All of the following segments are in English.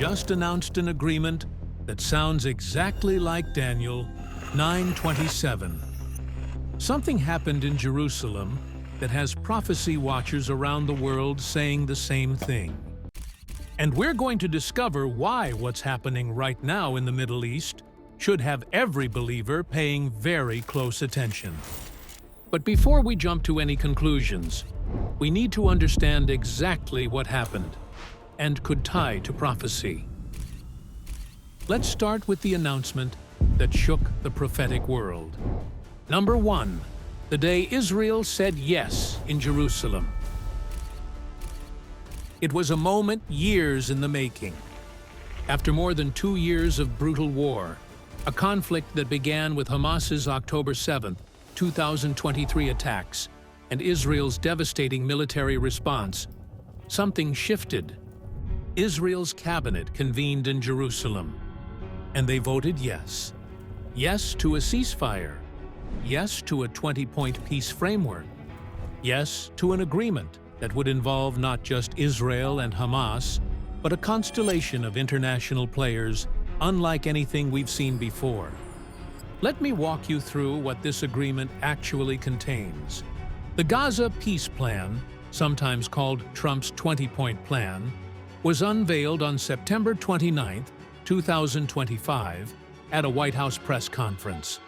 just announced an agreement that sounds exactly like Daniel 9:27. Something happened in Jerusalem that has prophecy watchers around the world saying the same thing. And we're going to discover why what's happening right now in the Middle East should have every believer paying very close attention. But before we jump to any conclusions, we need to understand exactly what happened and could tie to prophecy. Let's start with the announcement that shook the prophetic world. Number 1, the day Israel said yes in Jerusalem. It was a moment years in the making. After more than 2 years of brutal war, a conflict that began with Hamas's October 7, 2023 attacks and Israel's devastating military response, something shifted. Israel's cabinet convened in Jerusalem, and they voted yes. Yes to a ceasefire. Yes to a 20-point peace framework. Yes to an agreement that would involve not just Israel and Hamas, but a constellation of international players unlike anything we've seen before. Let me walk you through what this agreement actually contains. The Gaza Peace Plan, sometimes called Trump's 20-point plan, was unveiled on September 29, 2025, at a White House press conference.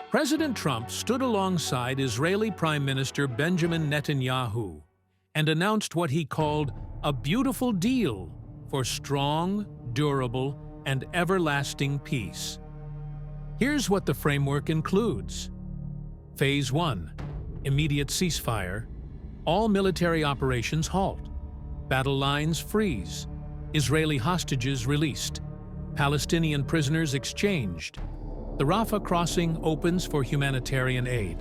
President Trump stood alongside Israeli Prime Minister Benjamin Netanyahu and announced what he called a beautiful deal for strong, durable, and everlasting peace. Here's what the framework includes. Phase 1. Immediate ceasefire. All military operations halt. Battle lines freeze. Israeli hostages released. Palestinian prisoners exchanged. The Rafah crossing opens for humanitarian aid.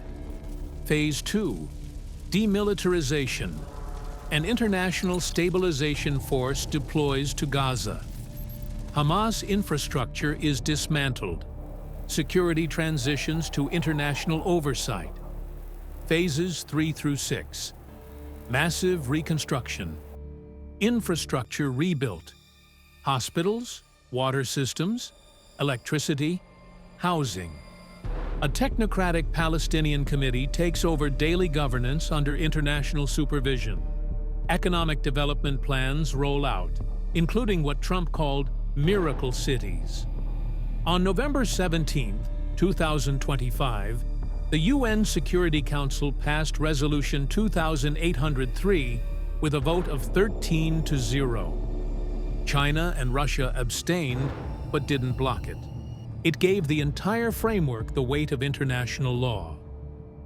Phase 2. Demilitarization. An international stabilization force deploys to Gaza. Hamas infrastructure is dismantled. Security transitions to international oversight. Phases 3 through 6. Massive reconstruction. Infrastructure rebuilt. Hospitals, water systems, electricity, housing. A technocratic Palestinian committee takes over daily governance under international supervision. Economic development plans roll out, including what Trump called miracle cities. On November 17, 2025, the UN Security Council passed Resolution 2803 with a vote of 13-0. China and Russia abstained, but didn't block it. It gave the entire framework the weight of international law.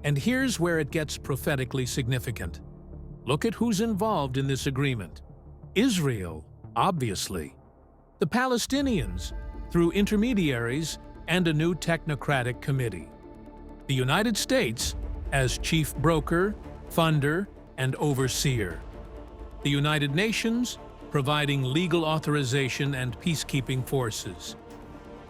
And here's where it gets prophetically significant. Look at who's involved in this agreement. Israel, obviously. The Palestinians, through intermediaries and a new technocratic committee. The United States, as chief broker, funder, and overseer. The United Nations, providing legal authorization and peacekeeping forces.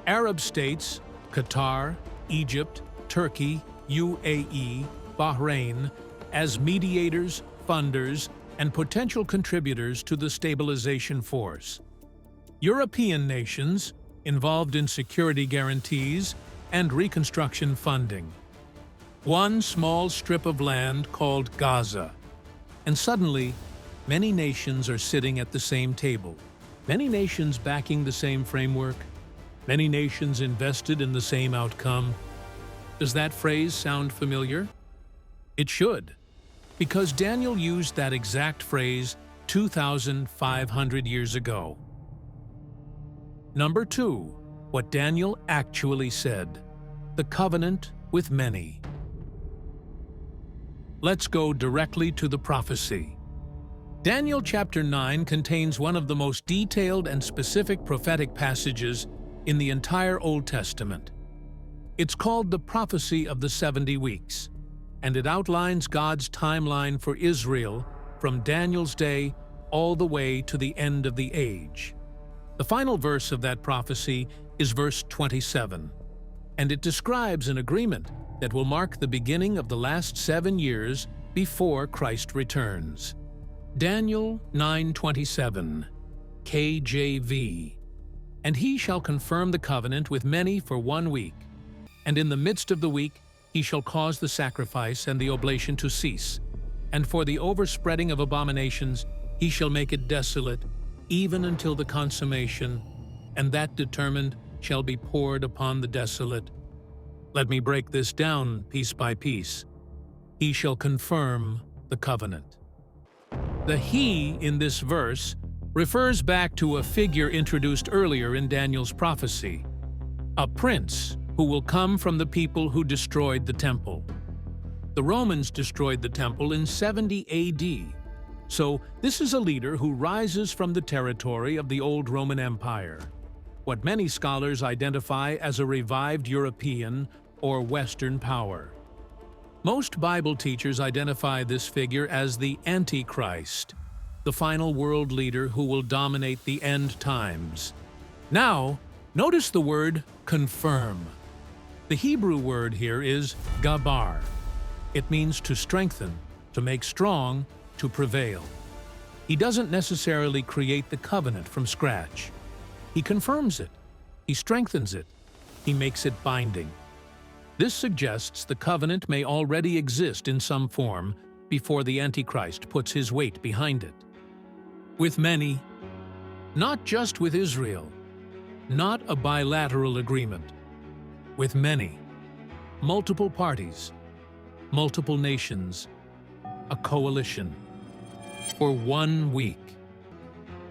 Arab states, Qatar, Egypt, Turkey, UAE, Bahrain, as mediators, funders, and potential contributors to the stabilization force. European nations, involved in security guarantees and reconstruction funding. One small strip of land called Gaza. And suddenly, many nations are sitting at the same table. Many nations backing the same framework. Many nations invested in the same outcome. Does that phrase sound familiar? It should, because Daniel used that exact phrase 2,500 years ago. Number 2, what Daniel actually said, the covenant with many. Let's go directly to the prophecy. Daniel chapter 9 contains one of the most detailed and specific prophetic passages in the entire Old Testament. It's called the prophecy of the 70 weeks, and it outlines God's timeline for Israel from Daniel's day all the way to the end of the age. The final verse of that prophecy is verse 27, and it describes an agreement that will mark the beginning of the last 7 years before Christ returns. Daniel 9:27, KJV. And he shall confirm the covenant with many for 1 week. And in the midst of the week he shall cause the sacrifice and the oblation to cease. And for the overspreading of abominations he shall make it desolate, even until the consummation, and that determined shall be poured upon the desolate. Let me break this down piece by piece. He shall confirm the covenant. The he in this verse refers back to a figure introduced earlier in Daniel's prophecy, a prince who will come from the people who destroyed the temple. The Romans destroyed the temple in 70 AD, so this is a leader who rises from the territory of the old Roman Empire, what many scholars identify as a revived European or Western power. Most Bible teachers identify this figure as the Antichrist, the final world leader who will dominate the end times. Now, notice the word confirm. The Hebrew word here is gabar. It means to strengthen, to make strong, to prevail. He doesn't necessarily create the covenant from scratch. He confirms it. He strengthens it. He makes it binding. This suggests the covenant may already exist in some form before the Antichrist puts his weight behind it. With many, not just with Israel, not a bilateral agreement. With many, multiple parties, multiple nations, a coalition, for 1 week.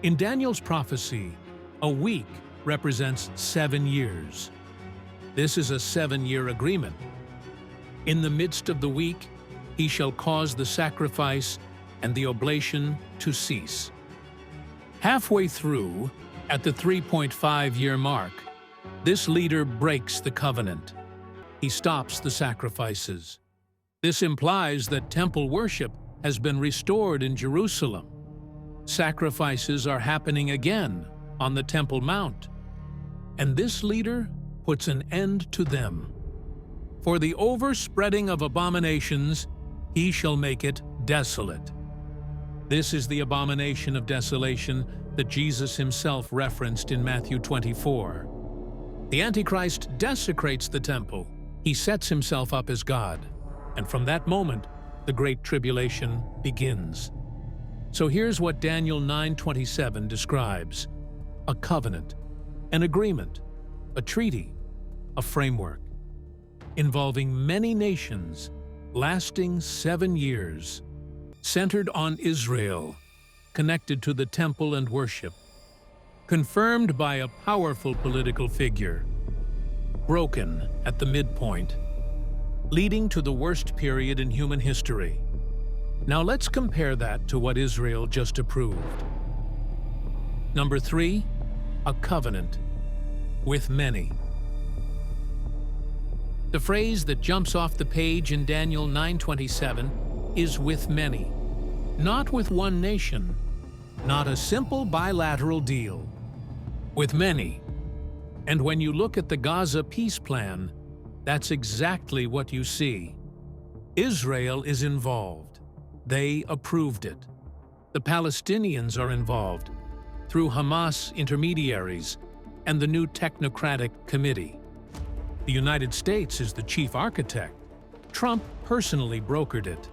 In Daniel's prophecy, a week represents 7 years. This is a 7-year agreement. In the midst of the week, he shall cause the sacrifice and the oblation to cease. Halfway through, at the 3.5-year mark, this leader breaks the covenant. He stops the sacrifices. This implies that temple worship has been restored in Jerusalem. Sacrifices are happening again on the Temple Mount. And this leader puts an end to them. For the overspreading of abominations, he shall make it desolate. This is the abomination of desolation that Jesus himself referenced in Matthew 24. The Antichrist desecrates the temple. He sets himself up as God. And from that moment, the Great Tribulation begins. So here's what Daniel 9:27 describes: a covenant, an agreement, a treaty, a framework, involving many nations, lasting 7 years, centered on Israel, connected to the temple and worship, confirmed by a powerful political figure, broken at the midpoint, leading to the worst period in human history. Now let's compare that to what Israel just approved. Number 3, a covenant with many. The phrase that jumps off the page in Daniel 9:27 is with many, not with one nation, not a simple bilateral deal. With many. And when you look at the Gaza peace plan, that's exactly what you see. Israel is involved. They approved it. The Palestinians are involved through Hamas intermediaries and the new technocratic committee. The United States is the chief architect. Trump personally brokered it.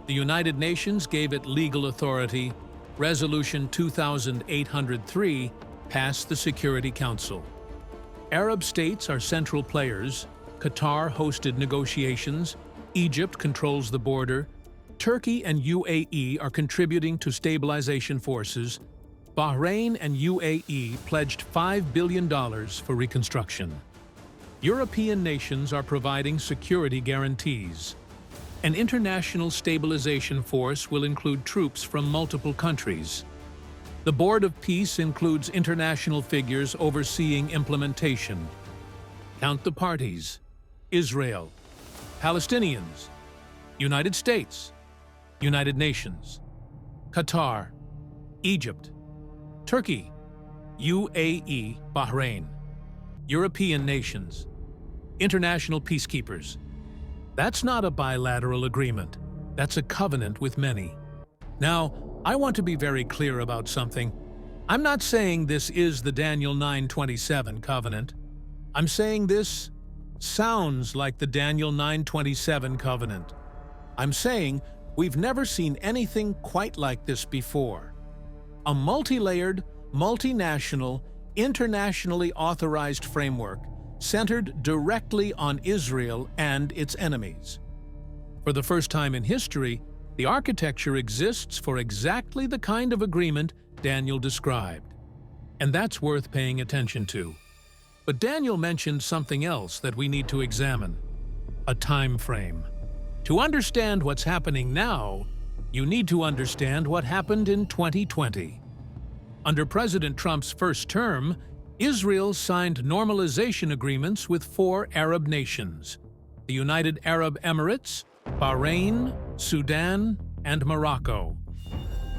The United Nations gave it legal authority. Resolution 2803 passed the Security Council. Arab states are central players. Qatar hosted negotiations. Egypt controls the border. Turkey and UAE are contributing to stabilization forces. Bahrain and UAE pledged $5 billion for reconstruction. European nations are providing security guarantees. An international stabilization force will include troops from multiple countries. The Board of Peace includes international figures overseeing implementation. Count the parties: Israel, Palestinians, United States, United Nations, Qatar, Egypt, Turkey, UAE, Bahrain, European nations, international peacekeepers. That's not a bilateral agreement. That's a covenant with many. Now, I want to be very clear about something. I'm not saying this is the Daniel 9:27 covenant. I'm saying this sounds like the Daniel 9:27 covenant. I'm saying we've never seen anything quite like this before. A multi-layered, multinational, internationally authorized framework centered directly on Israel and its enemies. For the first time in history, the architecture exists for exactly the kind of agreement Daniel described. And that's worth paying attention to. But Daniel mentioned something else that we need to examine: a time frame. To understand what's happening now, you need to understand what happened in 2020. Under President Trump's first term, Israel signed normalization agreements with 4 Arab nations: the United Arab Emirates, Bahrain, Sudan, and Morocco.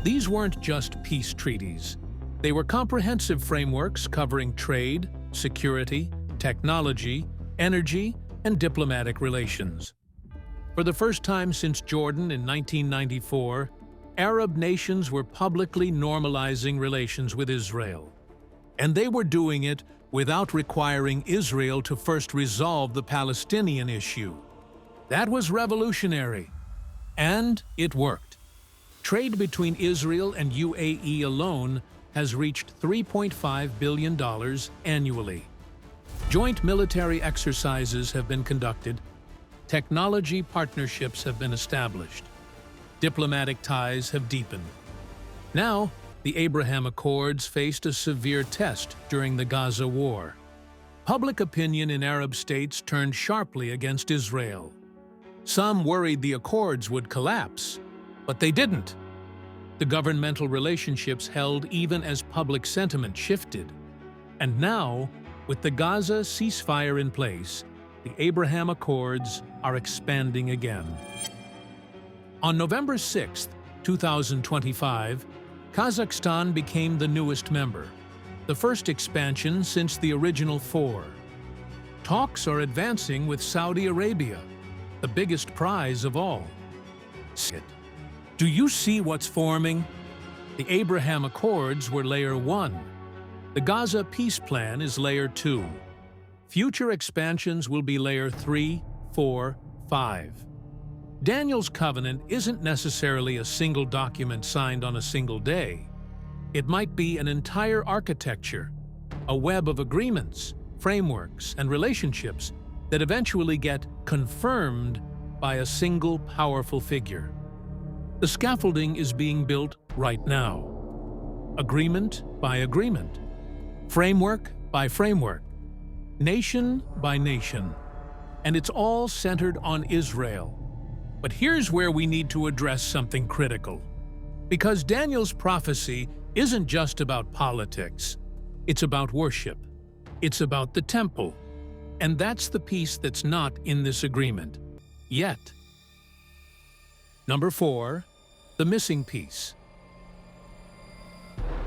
These weren't just peace treaties. They were comprehensive frameworks covering trade, security, technology, energy, and diplomatic relations. For the first time since Jordan in 1994, Arab nations were publicly normalizing relations with Israel. And they were doing it without requiring Israel to first resolve the Palestinian issue. That was revolutionary. And it worked. Trade between Israel and UAE alone has reached $3.5 billion annually. Joint military exercises have been conducted. Technology partnerships have been established. Diplomatic ties have deepened. Now, the Abraham Accords faced a severe test during the Gaza war. Public opinion in Arab states turned sharply against Israel. Some worried the Accords would collapse, but they didn't. The governmental relationships held even as public sentiment shifted. And now, with the Gaza ceasefire in place, the Abraham Accords are expanding again. On November 6, 2025, Kazakhstan became the newest member, the first expansion since the original 4. Talks are advancing with Saudi Arabia, the biggest prize of all. Do you see what's forming? The Abraham Accords were Layer 1. The Gaza Peace Plan is Layer 2. Future expansions will be Layer 3, 4, 5. Daniel's covenant isn't necessarily a single document signed on a single day. It might be an entire architecture, a web of agreements, frameworks, and relationships that eventually get confirmed by a single powerful figure. The scaffolding is being built right now. Agreement by agreement. Framework by framework. Nation by nation. And it's all centered on Israel. But here's where we need to address something critical. Because Daniel's prophecy isn't just about politics. It's about worship. It's about the temple. And that's the piece that's not in this agreement. Yet. Number 4. The missing piece.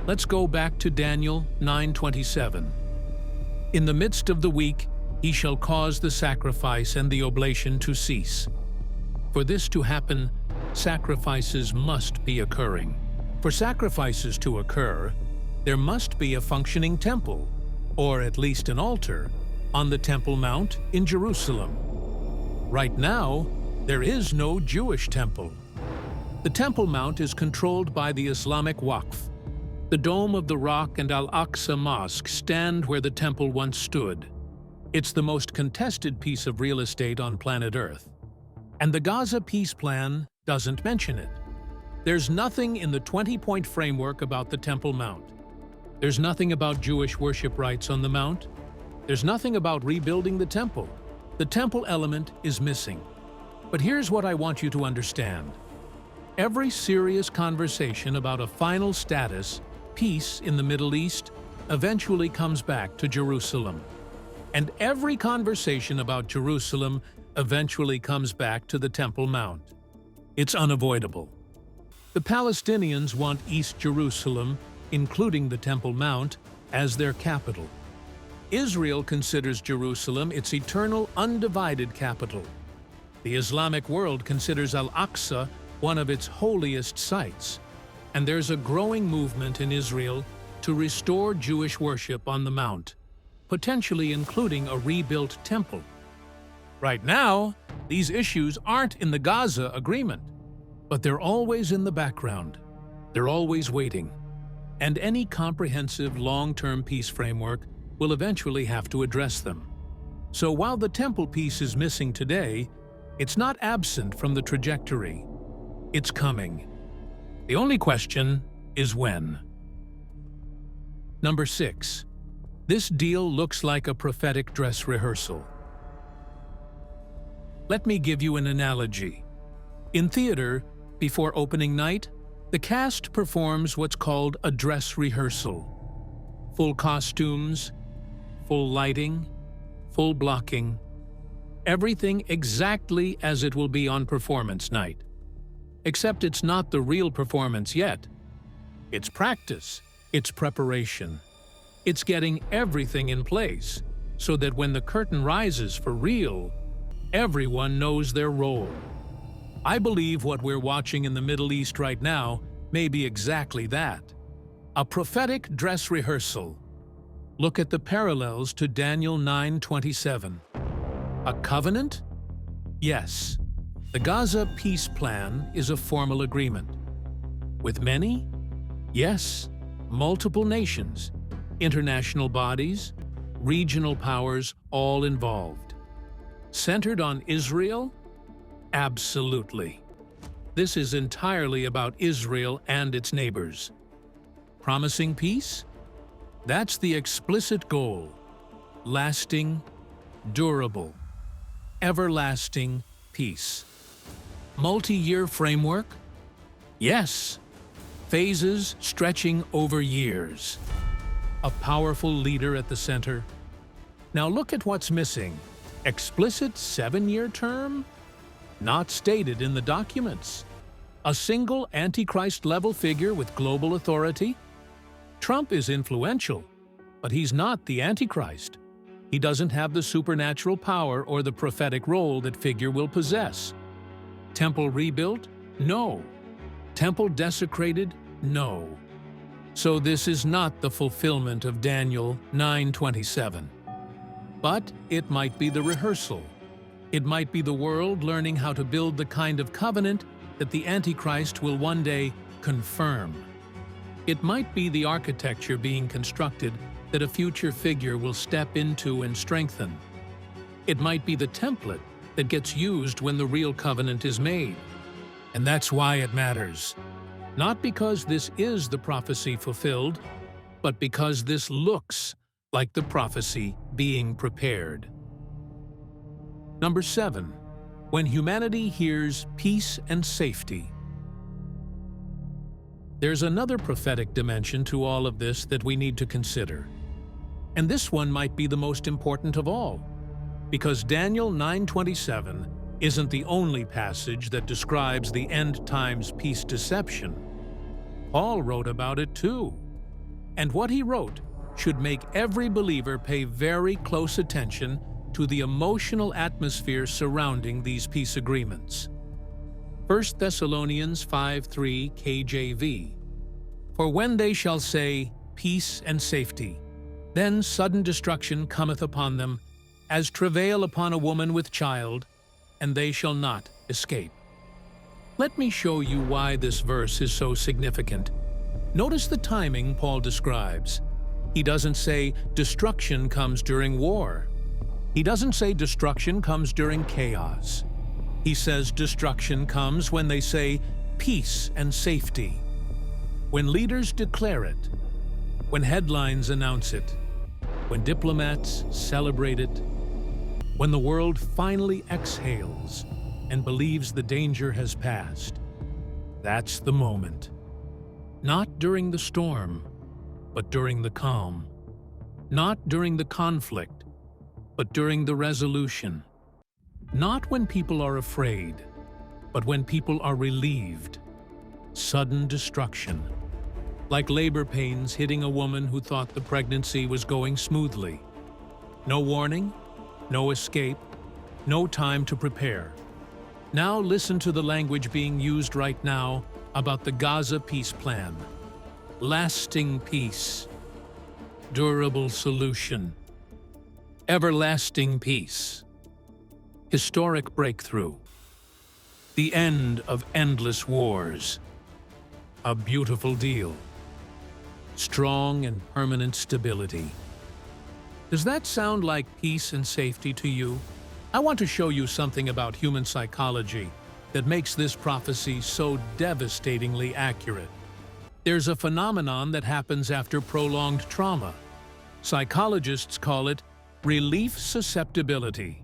Let's go back to Daniel 9:27. In the midst of the week, he shall cause the sacrifice and the oblation to cease. For this to happen, sacrifices must be occurring. For sacrifices to occur, there must be a functioning temple, or at least an altar, on the Temple Mount in Jerusalem. Right now, there is no Jewish temple. The Temple Mount is controlled by the Islamic Waqf. The Dome of the Rock and Al-Aqsa Mosque stand where the temple once stood. It's the most contested piece of real estate on planet Earth. And the Gaza Peace Plan doesn't mention it. There's nothing in the 20-point framework about the Temple Mount. There's nothing about Jewish worship rights on the Mount. There's nothing about rebuilding the temple. The temple element is missing. But here's what I want you to understand. Every serious conversation about a final status, peace in the Middle East, eventually comes back to Jerusalem. And every conversation about Jerusalem eventually comes back to the Temple Mount. It's unavoidable. The Palestinians want East Jerusalem, including the Temple Mount, as their capital. Israel considers Jerusalem its eternal, undivided capital. The Islamic world considers Al-Aqsa one of its holiest sites, and there's a growing movement in Israel to restore Jewish worship on the Mount, potentially including a rebuilt temple. Right now, these issues aren't in the Gaza agreement, but they're always in the background. They're always waiting. And any comprehensive long-term peace framework will eventually have to address them. So while the temple piece is missing today, it's not absent from the trajectory. It's coming. The only question is when. Number 6. This deal looks like a prophetic dress rehearsal. Let me give you an analogy. In theater, before opening night, the cast performs what's called a dress rehearsal. Full costumes, full lighting, full blocking, everything exactly as it will be on performance night. Except it's not the real performance yet. It's practice, it's preparation. It's getting everything in place so that when the curtain rises for real, everyone knows their role. I believe what we're watching in the Middle East right now may be exactly that. A prophetic dress rehearsal. Look at the parallels to Daniel 9:27. A covenant? Yes. The Gaza peace plan is a formal agreement. With many? Yes. Multiple nations, international bodies, regional powers, all involved. Centered on Israel? Absolutely. This is entirely about Israel and its neighbors. Promising peace? That's the explicit goal. Lasting, durable, everlasting peace. Multi-year framework? Yes. Phases stretching over years. A powerful leader at the center. Now look at what's missing. Explicit 7-year term? Not stated in the documents. A single Antichrist-level figure with global authority? Trump is influential, but he's not the Antichrist. He doesn't have the supernatural power or the prophetic role that figure will possess. Temple rebuilt? No. Temple desecrated? No. So this is not the fulfillment of Daniel 9:27. But it might be the rehearsal. It might be the world learning how to build the kind of covenant that the Antichrist will one day confirm. It might be the architecture being constructed that a future figure will step into and strengthen. It might be the template that gets used when the real covenant is made. And that's why it matters. Not because this is the prophecy fulfilled, but because this looks like the prophecy being prepared. Number 7. When humanity hears peace and safety. There's another prophetic dimension to all of this that we need to consider. And this one might be the most important of all, because Daniel 9:27 isn't the only passage that describes the end times peace deception. Paul wrote about it too. And what he wrote should make every believer pay very close attention to the emotional atmosphere surrounding these peace agreements. 1 Thessalonians 5:3 KJV. For when they shall say, peace and safety, then sudden destruction cometh upon them, as travail upon a woman with child, and they shall not escape. Let me show you why this verse is so significant. Notice the timing Paul describes. He doesn't say destruction comes during war. He doesn't say destruction comes during chaos. He says destruction comes when they say peace and safety. When leaders declare it, when headlines announce it, when diplomats celebrate it, when the world finally exhales and believes the danger has passed. That's the moment. Not during the storm, but during the calm. Not during the conflict, but during the resolution. Not when people are afraid, but when people are relieved. Sudden destruction. Like labor pains hitting a woman who thought the pregnancy was going smoothly. No warning, no escape, no time to prepare. Now listen to the language being used right now about the Gaza peace plan. Lasting peace, durable solution, everlasting peace, historic breakthrough, the end of endless wars, a beautiful deal, strong and permanent stability. Does that sound like peace and safety to you? I want to show you something about human psychology that makes this prophecy so devastatingly accurate. There's a phenomenon that happens after prolonged trauma. Psychologists call it relief susceptibility.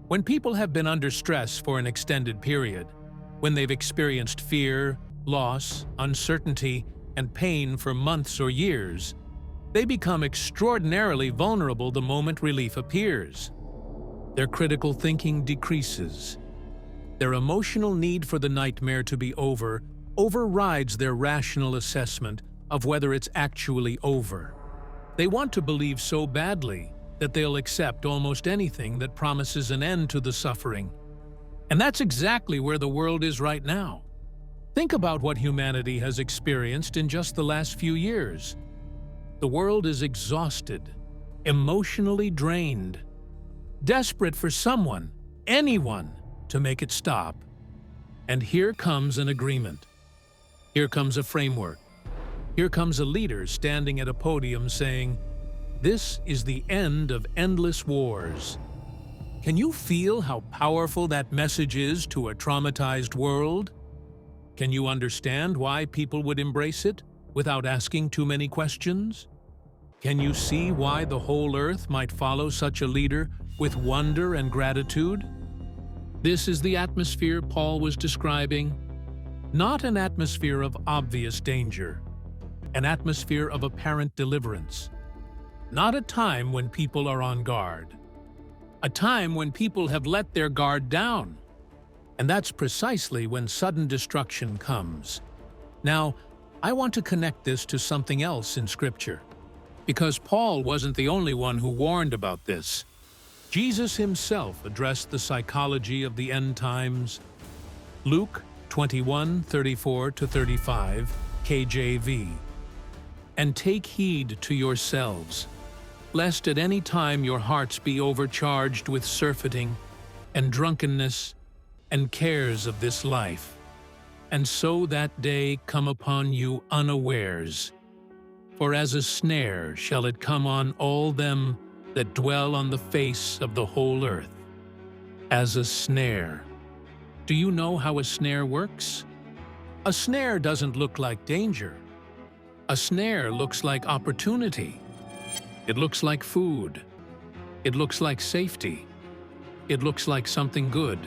When people have been under stress for an extended period, when they've experienced fear, loss, uncertainty, and pain for months or years, they become extraordinarily vulnerable the moment relief appears. Their critical thinking decreases. Their emotional need for the nightmare to be over overrides their rational assessment of whether it's actually over. They want to believe so badly that they'll accept almost anything that promises an end to the suffering. And that's exactly where the world is right now. Think about what humanity has experienced in just the last few years. The world is exhausted, emotionally drained, desperate for someone, anyone, to make it stop. And here comes an agreement. Here comes a framework. Here comes a leader standing at a podium saying, "This is the end of endless wars." Can you feel how powerful that message is to a traumatized world? Can you understand why people would embrace it without asking too many questions? Can you see why the whole earth might follow such a leader with wonder and gratitude? This is the atmosphere Paul was describing. Not an atmosphere of obvious danger, an atmosphere of apparent deliverance. Not a time when people are on guard. A time when people have let their guard down. And that's precisely when sudden destruction comes. Now, I want to connect this to something else in Scripture, because Paul wasn't the only one who warned about this. Jesus himself addressed the psychology of the end times. Luke 21:34-35, KJV. "And take heed to yourselves, lest at any time your hearts be overcharged with surfeiting and drunkenness and cares of this life, and so that day come upon you unawares. For as a snare shall it come on all them that dwell on the face of the whole earth." As a snare. Do you know how a snare works? A snare doesn't look like danger. A snare looks like opportunity. It looks like food. It looks like safety. It looks like something good.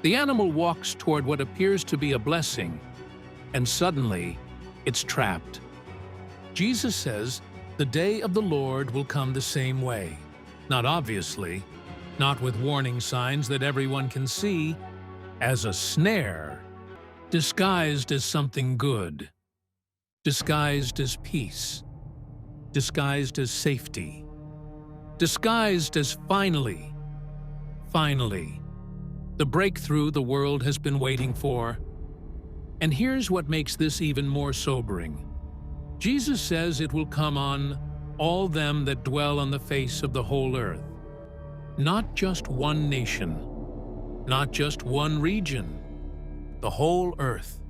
The animal walks toward what appears to be a blessing, and suddenly it's trapped. Jesus says the day of the Lord will come the same way. Not obviously, not with warning signs that everyone can see, as a snare, disguised as something good, disguised as peace, disguised as safety, disguised as finally, the breakthrough the world has been waiting for. And here's what makes this even more sobering. Jesus says it will come on all them that dwell on the face of the whole earth. Not just one nation, not just one region, the whole earth.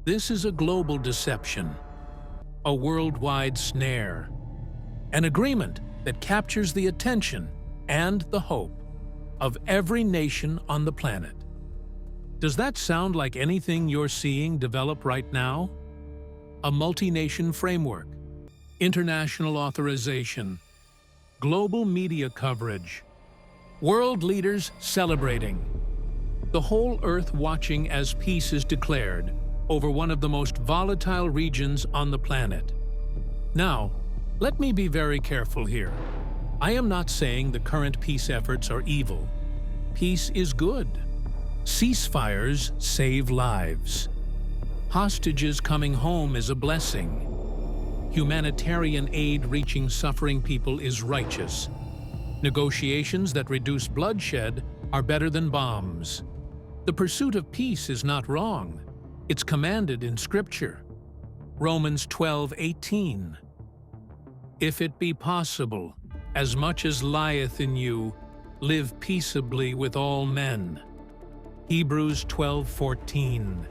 This is a global deception, a worldwide snare, an agreement that captures the attention and the hope of every nation on the planet. Does that sound like anything you're seeing develop right now? A multi-nation framework, international authorization, global media coverage, world leaders celebrating, the whole earth watching as peace is declared over one of the most volatile regions on the planet. Now, let me be very careful here. I am not saying the current peace efforts are evil. Peace is good. Ceasefires save lives. Hostages coming home is a blessing. Humanitarian aid reaching suffering people is righteous. Negotiations that reduce bloodshed are better than bombs. The pursuit of peace is not wrong. It's commanded in Scripture. Romans 12:18. If it be possible, as much as lieth in you, live peaceably with all men. Hebrews 12:14.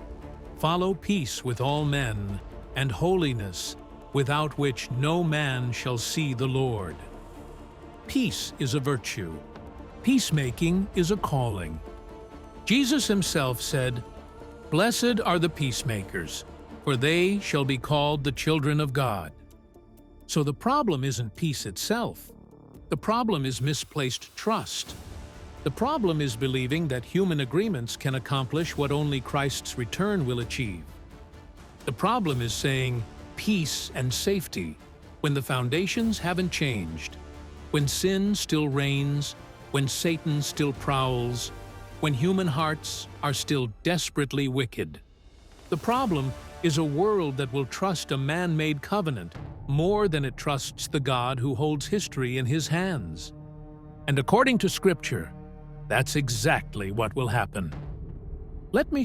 Follow peace with all men, and holiness, without which no man shall see the Lord. Peace is a virtue. Peacemaking is a calling. Jesus himself said, "Blessed are the peacemakers, for they shall be called the children of God." So the problem isn't peace itself. The problem is misplaced trust. The problem is believing that human agreements can accomplish what only Christ's return will achieve. The problem is saying peace and safety when the foundations haven't changed, when sin still reigns, when Satan still prowls, when human hearts are still desperately wicked. The problem is a world that will trust a man-made covenant more than it trusts the God who holds history in his hands. And according to Scripture, that's exactly what will happen. Let me